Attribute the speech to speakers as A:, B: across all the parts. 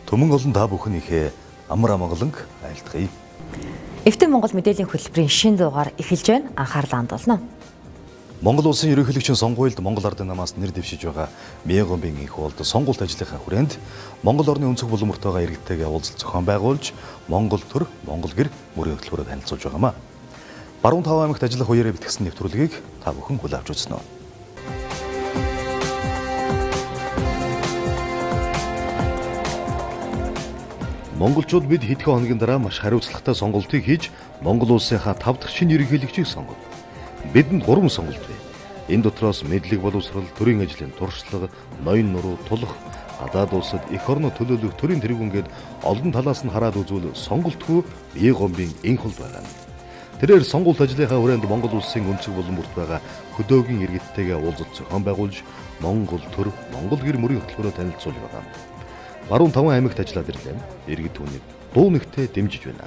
A: Төмөн олон та бүхнийхээ амар амгаланг айлтгая.
B: Эвтэн Монгол мэдээллийн хөтөлбөрийн шинэ дугаар эхэлж байна. Анхаарлаа хандуулна.
A: Монгол улсын ерөнхийлөгчийн сонгуульд Монгол Ардын намаас нэр дэвшиж байгаа Мегомбын их хуульд сонгуульт ажлынхаа хүрээнд Монгол орны өнцөг булмөртөөгөө иргэдтэйгээ уулзалт зохион байгуулж Монгол төр, Монгол гэр мөрийн хөтөлбөрөөр танилцуулж байгаамаа. Баруун Таван аймагт ажиллах үеэрээ бэлтгэсэн нэвтрүүлгийг та бүхэн хүлээн авч үзсэн үү? Монголчууд бид хэдхэн хоногийн дараа маш хариуцлагатай сонголтыг хийж Монгол улсынхаа 5 дахь шинэ ерөнхийлөгчийг сонгов. Бидэнд 3 сонголт бай. Энэ дотроос мэдлэг боловсрал, төрийн ажлын туршлага, ноён нуруу, тулах, гадаад улсад эх орноо төлөөлөх төрийн тэргүүнгээд олон талаас нь хараад үзвэл сонголтгүй Мегомбын энх хул байгаа. Тэрээр сонгуульт ажлынхаа хүрээнд Монгол улсын өнцөг болон бүрт байгаа хөдөөгийн иргэдтэйгээ уулзалт зохион байгуулж Монгол төр, Монгол гэр мөрийн хөтөлбөрөөр танилцуулж байгаа. Баруун Таван аймагт ажиллаад ирлээ. Иргэд түүнийг дуу нэгтээ дэмжиж байна.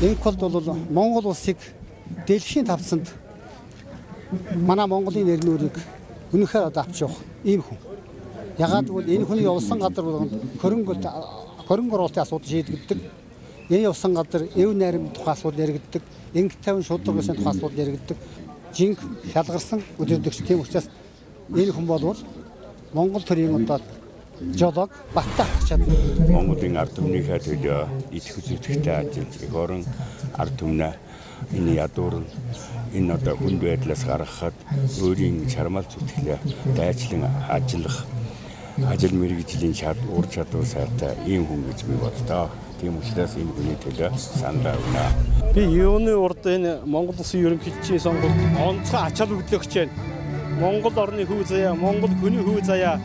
C: Энх хулд бол Монгол улсыг дэлхийн тавцанд манай Монголын нэр нүрийг үнэхээр авч явах ийм хүн. Ягаад гэвэл энэ хүний явсан газар хөрөнгө оруулалтын асуудал шийдэгддэг. Энэ явсан газар эв найрам тухай асуудал яригддаг. Энх тавин шударга гэсэн тухай асуудал яригддаг. Жинг шалгарсан өдөрдөгч тийм учраас энэ хүн болвол Монгол төрийн одоо жолог баттах чадна.
D: Монголын ард түмнийхээ төлөө итгэх зүтгэхтэй ажиллаж эх орон ард түмнээ энэ ядуурн энэ одоо хүнд байдлаас гаргахад өөрийн чармал зүтгэлээ дайчлан ажиллах ажил мэргэжлийн ур чадвар сайтай ийм хүн гэж би боддоо. Тийм учраас энэ хүний төлөө сандаа өгнө.
E: Би юуны урд энэ Монгол улсын ерөнхийлөгчийн сонгуульд онцгой ачаал хөдлөгч байна. Монгол орны хөв заяа, Монгол хүний хөв заяа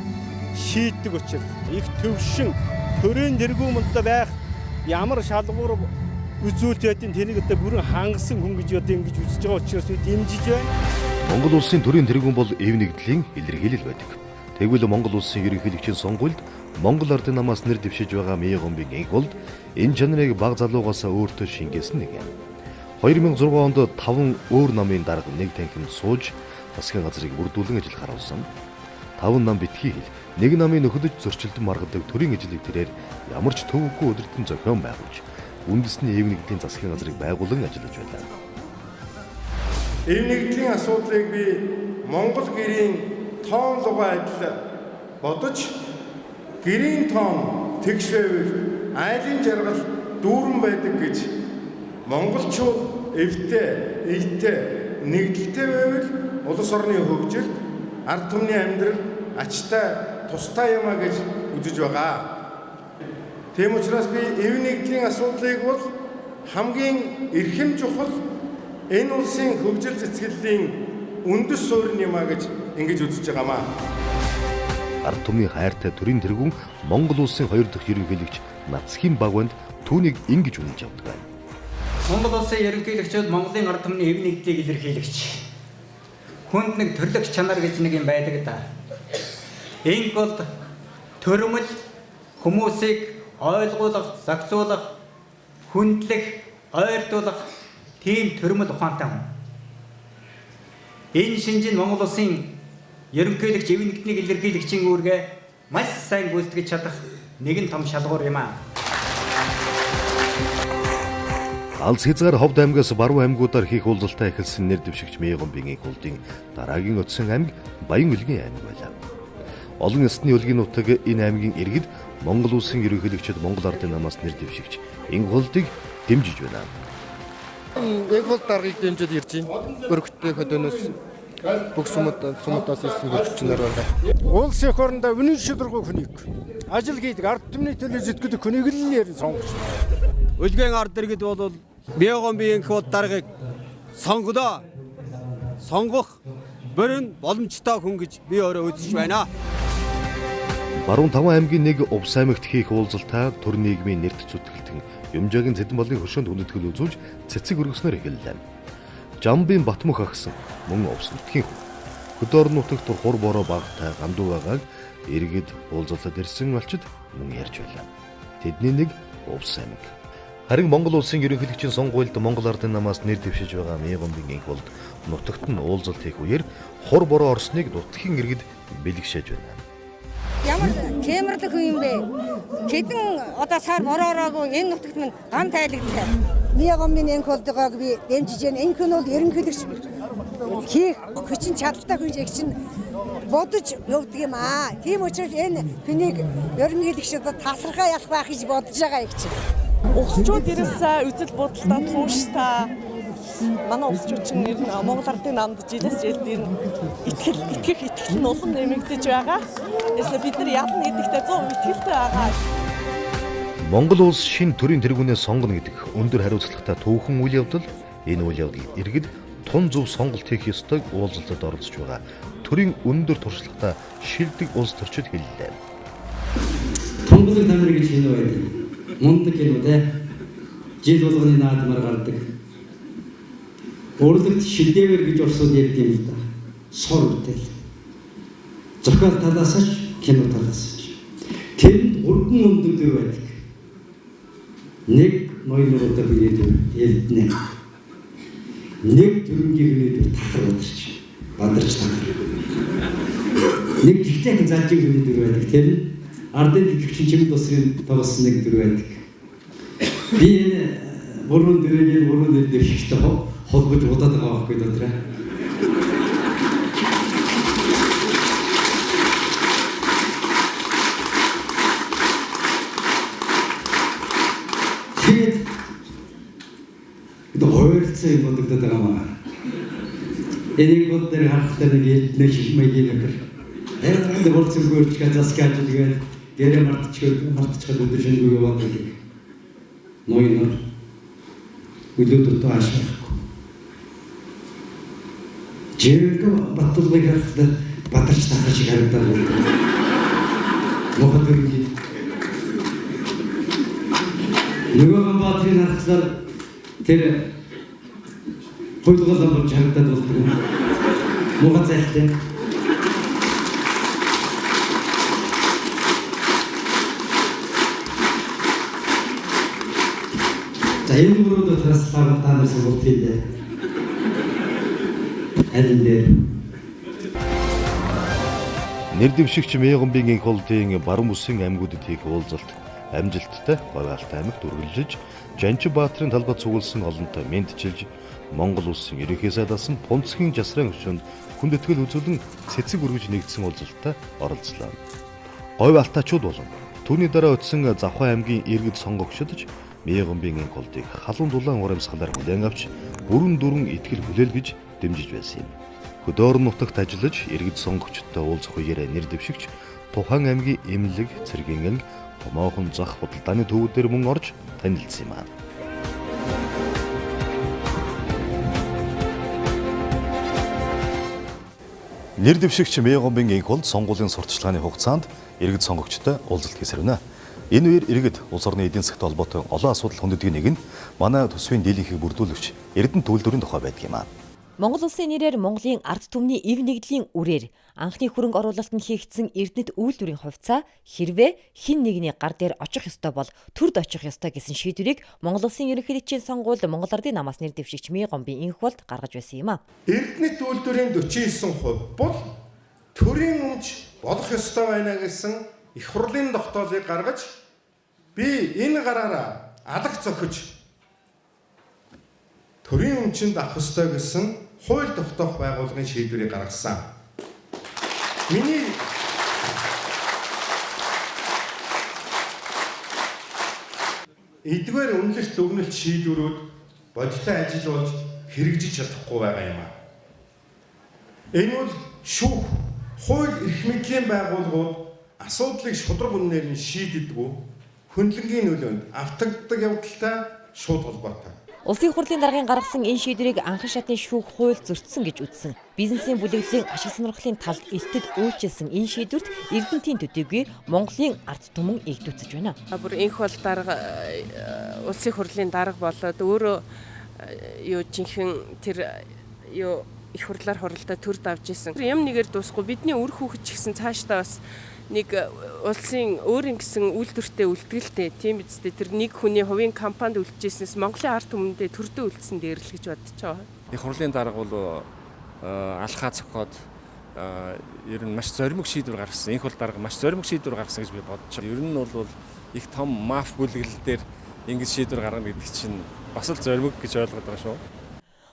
E: шийддэг учраас их төвшин төрийн тэргүүмэлд байх ямар шалгуур үзүүлэлт байдیں۔ Тэнийг одоо бүрэн хангасан хүн гэж одоо ингэж үзэж байгаа учраас дэмжиж байна.
A: Монгол улсын төрийн тэргүүн бол эв нэгдлийн илэрхийлэл байдаг. Тэгвэл Монгол улсын ерөнхийлөгчийн сонгуульд Монгол Ардын намаас нэр дэвшиж байгаа Мегомбын энх хулд энэ чанарыг баг залуугаас өөртөө шингээсэн нэг юм. 2006 онд 5 өөр намын дарга нэг танхимд сууж засгийн газрыг бүрдүүлэн ажил харуулсан. 5 нам битгий хэл нэг намын нөхөдөж зөрчилдөн маргадаг төрийн ажлыг тэрээр ямар ч төвөггүй өдөртөн зохион байгуулж үндэсний эв нэгдлийн засгийн газрыг байгуулан ажиллаж байна.
F: Эв нэгдлийн асуудлыг би Монгол гэрийн тоон лугай адил бодож гэрийн тоон тэгш байвал айлын жаргал дүүрэн байдаг гэж монголчууд эвтэй, ийтэй, нэгдэлтэй байвал улс орны хөгжилд ард түмний амьдрал ачтай тустай юмаа гэж үзэж байгаа. Тийм учраас би эв нэгдлийн асуудлыг бол хамгийн эрхэм чухал энэ улсын хөгжил цэцгэллийн үндэс суурин юмаа гэж ингэж үзэж байгаамаа.
A: Ард түмний хайртай төрийн тэргүүн Монгол улсын 2 дахь ерөнхийлөгч Нацхийн Багванд түүнийг ингэж үнэлж авдаг байна.
G: Монгол улсын ерөнхийлөгчд Монголын ард түмний эв нэгдлийг илэрхийлэгч. Хүнд нэг төрлөخت чанар гэж нэг юм байдаг да. Энх бол төрөмөл хүмүүсийг ойлгуулах, зохицуулах, хүндлэх, ойртуулах тийм төрөмөл ухаантай хүн. Энэ шинжин Монгол улсын ерөнхийлөгч эв нэгднийг илэрхийлэгчийн үүргээ маш сайн гүйцэтгэж чадах нэгэн том шалгуур юм аа.
A: Алс хязгаар Ховд аймгаас баруун аймгуудаар хийх уулзалтаа эхэлсэн нэр дэвшигч Мегомбын энх хулдын дараагийн өтсөн аймаг Баян Улгийн аймаг байлаа. Олон ясны улгийн нутаг энэ аймгийн иргэд Монгол улсын ерөнхийлөгчд Монгол Ардын намаас нэр дэвшигч энх хулдыг дэмжиж байна.
H: Энх хулд даргаыг дэмжиж ирж байна. Өргөттэй хөдөөнөөс бүх сумудаас ирсэн хөрчнөр байна.
E: Улс эх орондоо үнэн шударга хүнийг ажил хийдэг ард түмний төлөө зүтгэдэг хүнийг л нэр сонгож.
I: Улгийн ард иргэд бол Мегомбын энх хулд даргаыг сонгох бүрэн боломжтой хүн гэж би өөрөө үзэж байна.
A: Баруун Таван аймгийн нэг увс аймагт хийх уулзалтаа төр нийгмийн нэрт зүтгэлтэн Юмжаагийн Цэдэн болын хөршөөнд хүндэтгэл үзүүлж цэцэг өргөснөр эхэллээ. Жамбын Батмөх агсан мөн увс нутгийн хүн. Хөдөө орон нутагт хур бороо багтай гандуу байгааг иргэд уулзалтад ирсэн малчид мөн ярьж байлаа. Тэдний нэг увс аймаг. Харин Монгол улсын ерөнхийлөгчийн сонгуульд Монгол Ардын намаас нэр дэвшиж байгаа Мегомбын энх хулд нутагт нь уулзалт хийх үеэр хур бороо орсныг нутгийн иргэд бэлгшээж байна.
J: Ямар Кэмерлэг хүн юм бэ? Хэдэн одоо сар бороороогүй энэ нутагт минь гам тайлагддаг.
K: Миягомын энколдогоог би дэмжиж байна. Энэ хүн бол ерөнхийлөгч хийх хүчин чадалтай хүн чинь бодож явдаг юм аа. Тийм учраас энэ хүнийг ерөнхийлөгчд тасархаа ялах байх гэж бодож байгаа юм чинь.
L: Улсчууд ерөөсөө үзэл бодолтой тууштай манай улсчууд чинь ер нь Монгол Ардын намд жилээс жилд итгэх нь улам нэмэгдэж байгаа. Ерөөсөө бид нар ялна гэдэгтээ 100% итгэлтэй байгаа.
A: Монгол улс шин төрийн тэргүүнээ сонгоно гэдэг өндөр хариуцлагатай түүхэн үйл явдал энэ үйл явдал иргэд тун зөв сонголт хийх ёстойг уулзалтад оролцож байгаа төрийн өндөр туршлагатай шилдэг улс төрчид хэллээ.
M: Тунгалаг тамир гэж кино байдаг. Мундаг кино те. Жил болгоны наадмаар гардаг. Урлагт шилдээвэр гэж орсууд ярьд юм л да. Сор үтэл. Зохиол талаас нь кино талаас нь. Тэнд 3 мундаг дүр байдаг. Нэг ноёнуудаа биед элднэ. Нэг төрөнгийн тахар бадарч тахар. Нэг жигтэй залжиг хүний дүр байдаг. Тэр нь ардын идэвхчин чимд усрын тоглосон нэг дүр байдаг. Би энэ бүрэн дээр ихтэй холбож удаад байгаа байхгүй дотроо. Тэгээд ойролцоо юм бодогдоод байгаа маа. Энийг бол тэр харахтаа нэг шигмэгийн нөхөр. Энэ болцгоорч газаскаж тэгээд гэрэ мартчихад өдөр шингүй яваад байдаг. Ноёнор үлөөдөртөө ашиглахгүй. Жиргээ батлыг харахад бадарч тахаж шиг харагдаад байна. Мохот өргөж. Нөгөө баатрын харахаар тэр хөлгөл амбар харагдаад байна. Мохот зайлтай. За энэ бүрүүд тасалбар таанаас бүртгэлээ. Алин дээр
A: Нэр дэвшигч Мягомбын энхолдын баруун бүсийн аймагуудад хийх уулзалт амжилттай Говьалт аймагт үргэлжлэж, Жанжин Баатрын талбай цугласан олонтой мэдчилж, Монгол улсын ерөнхий сайдаас нь Пунцгийн жасрын өчөнд хүндэтгэл үзүүлэн цэцэг үргэж нэгдсэн уулзалтад оролцлоо. Говьалтачууд болон түүний дараа өтсөн Завхай аймгийн иргэд сонгогчдож Мягомбын энхолдыг халуун дулаан урамсгалаар хүлээн авч бүрэн дүрэн итгэл хүлээлгэж дэмжиж байсан юм. Хөдөөрн нутагт ажиллаж иргэд сонгогчдод уулзах үеэр нэр дэвшигч Тухайн аймгийн Эмнэлэг, Цэргийн анги, томоохон зах худалдааны төвүүдээр мөн орж танилцсан юм аа. Нэр дэвшигч Мягомбын энхолд сонгуулийн сурталчилгааны хугацаанд иргэд сонгогчдод уулзалт хийсэрнэ. Энэ үеэр иргэд улс орны эдийн засгийн холбоотой олон асуудал хүндэтгийн нэг нь манай төсвийн дийлэнхийг бүрдүүлэгч Эрдэнэ төлөвлөрийн тухай байдаг юм аа.
B: Монгол улсын нэрээр Монголын ард түмний эв нэгдлийн үрээр анхны хөрөнгө оруулалтанд хийгдсэн Эрдэнэт үйлдвэрийн хувьцаа хэрвээ хэн нэгний гар дээр очих ёстой бол төрд очих ёстой гэсэн шийдвэрийг Монгол улсын ерөнхийлөгчийн сонгуульд Монгол Ардын намаас нэр дэвшигч Мягомбын энхолд гаргаж байсан юм аа.
F: Эрдэнэт үйлдвэрийн 49% бол төрийн өмч болох ёстой байна гэсэн их хурлын тогтоолыг гаргаж би энэ гараараа алах зохиж төрийн өмчөнд авах ёстой гэсэн хууль тогтоох байгууллагын шийдвэрийг гаргасан. Миний эдгээр үнэлэлт дүгнэлт шийдвэрүүд бодиттой ажил болж хэрэгжиж чадахгүй байгаа юм аа. Энэ бол шүүх, хууль эрх мэдлийн байгууллагууд асуудлыг шудраг үнээр нь шийддэггүй хөндлөнгийн нөлөөнд автагддаг явдалтай шууд холбоотой.
B: Улсын хурлын даргын гаргасан энэ шийдвэрийг анхан шатны шүүх хууль зөрчсөн гэж үзсэн. Бизнесийн бүлэглэлийн ашиг сонирхлын талд элтэд үйлчилсэн энэ шийдвэрт Эрдэнэтийн төдийгүй Монголын ард түмэн эгдүүцэж байна.
L: Бүр энх бол дарга улсын хурлын дарга болоод өөрөө жинхэнэ тэр их хурлаар хуралдаа төр давж исэн. Юм нэгээр дуусахгүй бидний үр хүүхэд ч гэсэн цаашдаа бас нэг улсын өөрийн гэсэн үйлдвэртэй үлдгэлтэй тийм үстэй тэр нэг хүний хувийн компанид үлдчихснээс Монголын ард түмэндээ төрдөө үлдсэн дээр л гэж бодож байгаа.
N: Их хурлын дарга бол алхаа цохоод
E: ер нь маш зоримог шийдвэр гаргасан. Энх бол дарга маш зоримог шийдвэр гаргасан гэж би бодож байна. Ер нь бол их том маф бүлэглэл дээр ингэж шийдвэр гаргана гэдэг чинь бас л зоримог гэж ойлгоод байгаа шүү.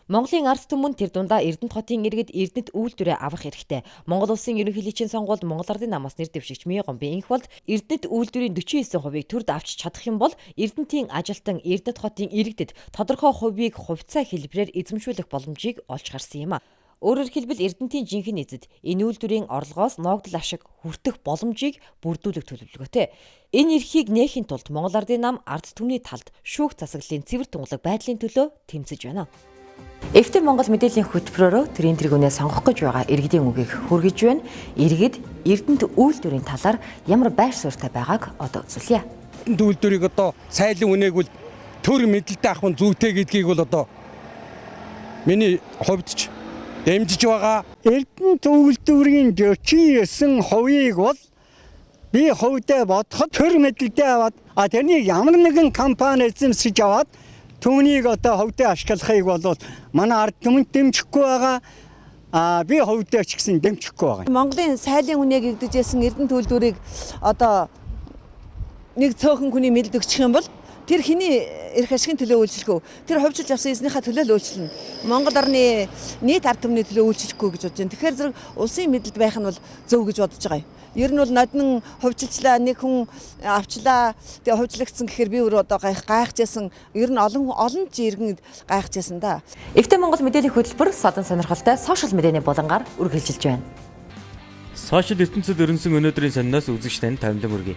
B: Монголын ард түмэн тэр дундаа Эрдэнэт хотын иргэд Эрдэнэт үйлдвэрээ авах хэрэгтэй. Монгол улсын ерөнхийлөгчийн сонгуульд Монгол Ардын намаас нэр дэвшигч Мие Гомбын энх болд Эрдэнэт үйлдвэрийн 49%-ийг төрд авч чадах юм бол Эрдэнэтийн ажилтан Эрдэнэт хотын иргэдэд тодорхой хувийг хувьцаа хэлбэрээр эзэмшүүлэх боломжийг олж харсан юм а. Өөрөөр хэлбэл Эрдэнэтийн жинхэнэ эзэд энэ үйлдвэрийн орлогоос ноогдол ашиг хүртэх боломжийг бүрдүүлэх төлөвлөгөөтэй. Энэ эрхийг нээхийн тулд Монгол Ардын нам ард түмний талд шүүх засаглалын цэвэр тунгалаг байдлын төлөө тэмцэж байна. Эвтэ Монгол мэдээллийн хөтөлбөрөөр тэрийн тэргүүнээ сонгох гэж байгаа иргэдийн үгийг хүргэж байна. Иргэд Эрдэнэт үйлдвэрийн талаар ямар байр суурьтай байгааг одоо үзүүлье.
I: Эрдэнэт үйлдвэрийг одоо сайлан үнээгүүл төр мэдлэлтэй авах нь зүйтэй гэдгийг бол одоо миний хувьд ч дэмжиж байгаа.
C: Эрдэнэт үйлдвэрийн 49%-ийг бол би хувьдаа бодоход төр мэдлэлтэй аваад тэрнийг ямар нэгэн компани эзэмшиж аваад түүнийг одоо хувьдаа ашиглахыг бол манай ард түмэнд дэмжихгүй байгаа. Би хувьдаа ч гэсэн дэмжихгүй байгаа.
K: Монголын сайлын үнээг игдэжсэн Эрдэнэт үйлдвэрийг одоо нэг цөөхөн хүний мэдлэг өгчих юм бол тэр хэний эрх ашигын төлөө үйлчлэх үү? Тэр хувьчилж авсан эзнийхээ төлөө л үйлчлэнэ. Монгол орны нийт ард түмний төлөө үйлчлэхгүй гэж бодож байна. Тэгэхээр зэрэг улсын мэдлэл байх нь бол зөв гэж бодож байгаа юм. Ер нь бол нодон хувьчилчлаа, нэг хүн авчлаа, тэгээ хувьчлагдсан гэхээр би өөрөө одоо гайхажсэн. Ер нь олон жиргэн гайхажсэн да.
B: Эвтэ Монгол мэдээллийн хөтөлбөр садан сонирхолтой сошиал медианы булангаар үргэлжилж байна.
N: Сошиал ертөнцид өрнсөн өнөөдрийн сониноос үзэгч танд томилон хүргэе.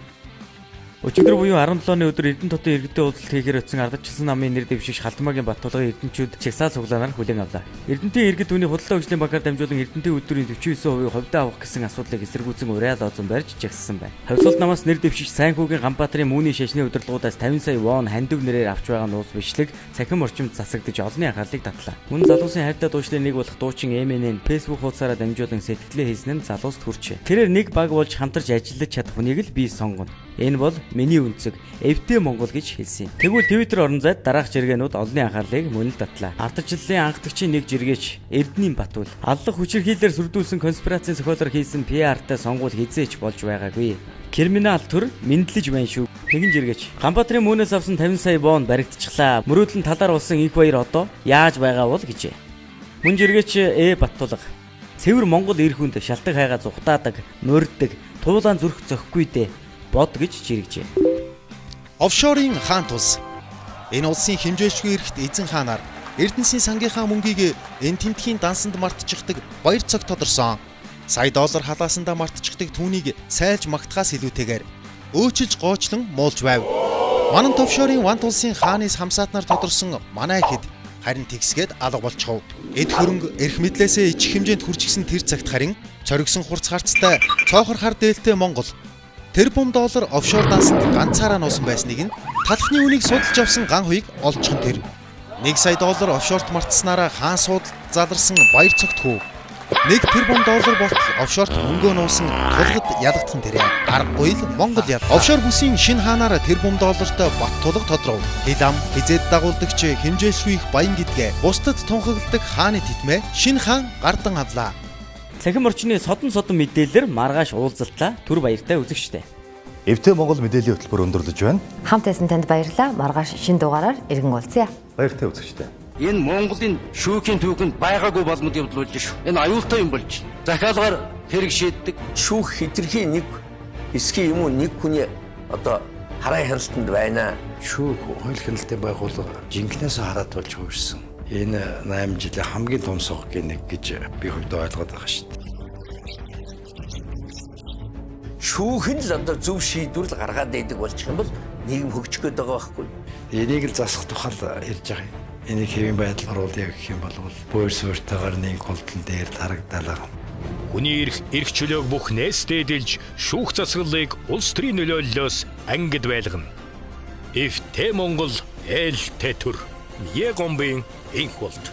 N: Өчигдөр буюу 17-ны өдөр Эрдэнэт хотын иргэдэд уулзалт хийхээр очсон ардчилсан намын нэр дэвшигч Халтмаагийн Баттулгын эрдэнчүүд чагсаал цуглаанаар хүлээн авлаа. Эрдэнэтийн иргэд түүний худалдаа хөгжлийн банкаар дамжуулан Эрдэнэтийн үйлдвэрийн 49% хувьдаа авах гэсэн асуудлыг эсэргүүцэн уриал оозон барьж чагссан байна. Хувьсгалт намаас нэр дэвшигч Сайнхүүгийн Ганбаатарын Мөний шашны удирдлагуудаас 50 сая вон хандив нэрээр авч байгаа нуус бичлэг цахим орчимд засагдж олонний анхаарлыг татлаа. Мөн залуусын хайртай дуучлалын нэг болох дуучин Эминэн Facebook хуудасаараа дамжуулан сэтгэлээ хийсэн нь залууст хүрчээ. Тэрээр нэг баг болж хамтарч ажиллаж чадах хүнийг л би сонгоно. Энэ бол миний үнцэг Эвтэ Монгол гэж хэлсэн. Тэгвэл Twitter орон зайд дараах жиргэнүүд олонний анхаарлыг мөн л татлаа. Ардчлалын анхдагчийн нэг жиргээч Эрдэнийн Батул аллах хүчирхийлэлээр сүрдүүлсэн конспирацийн зохиолоор хийсэн PR-тай сонгуул хизээч болж байгаагүй. Криминал төр мэдлэж байна шүү. Тэгин жиргээч Ганбаатарын Мөнөөс авсан 50 сая вон баригдчихлаа. Мөрөөдлөн талаар болсон их баяр одоо яаж байгаа бол гэжээ. Мөн жиргээч Баттулга цэвэр Монгол эр хүнд шалтгаан хайгаа зүхтаадаг, нурддаг, туулаан зүрх зөхгүй дээ. Бод гэж жиргэжээ.
O: Офшорын хаан тус. Энэ улсын хэмжээшгүй эрхт эзэн хаанаар Эрдэнэсийн сангийнхаа мөнгийг энэ тэмдгийн дансанд мартчихдаг баяр цаг тодорсон. Сая доллар халаасандаа мартчихдаг түүнийг сайлж магтахаас илүүтэйгээр өөчилж гоочлон муулж байв. Манан офшорын вант улсын хаанаас хамсаатнаар тодорсон манай хэд харин тэгсгээд алга болчихов. Эд хөрөнгө эрх мэдлээсээ ичих хэмжээнд хүрчихсэн тэр цагт харин цоригсон хурц харцтай цоохор хар дээлтэй Монгол тэрбум доллар офшор дансанд ганцаараа нуусан байсныг нь талхны үнийг судалж авсан ган хуйг олжхон тэр. 1 сая доллар офшорт мартснараа хаан судалд заларсан баяр цогт хүү. 1 тэрбум доллар болтол офшорт мөнгөө нуусан тулгад ялгдах тэрэ. Аргагүй л Монгол ял. Офшор бүсийн шинэ хаанаараа тэрбум доллартай бат тулг тодров. Хилам хизээд дагуулдагч хэмжээшгүй их баян гэдгээ бусдад тунхагладаг хааны титмээ шинэ хаан гардан авлаа.
N: Цахим орчны содон мэдээлэлээр маргааш уулзалтлаа түр баяртай үзэгчтэй.
A: Эвтэ Монгол мэдээллийн хөтөлбөр өндөрлөж байна.
B: Хамт байсан танд баярлалаа. Маргааш шинэ дугаараар иргэн уулзъя.
A: Баяртай үзэгчтэй.
M: Энэ Монголын шүүхийн түүхэнд байгаагүй боломж явуулж шүү. Энэ аюултай юм болж. Захиалгаар хэрэг шийддэг. Шүүх хэтэрхий нэг эсхий юм уу нэг хүний одоо хараа хяналтанд байна.
P: Шүүх хууль хяналтын байгууллага жинкнээс хараад болж хувирсан. Энэ 8 жилийн хамгийн том сохгийн нэг гэж би хувьдаа ойлгоод байгаа шүү дээ.
M: Шүүхэн л одоо зөв шийдвэр гаргаад байдаг болчих юм бол нийгэм хөгжих гээд байгаа байхгүй.
P: Энийг л засах тухай ярьж байгаа юм. Энийг хэвийн байдал оруулъя гэх юм бол буур суурьтайгаар нэг голдон дээр тарагдалаа.
Q: Хүний эрх чөлөөг бүх нээстэй дэлж шүүх засаглалыг улс төрийн нөлөөллөөс ангид байлгана. Эвтэ Монгол ээлтэй төр Мие Гомбын энх болт.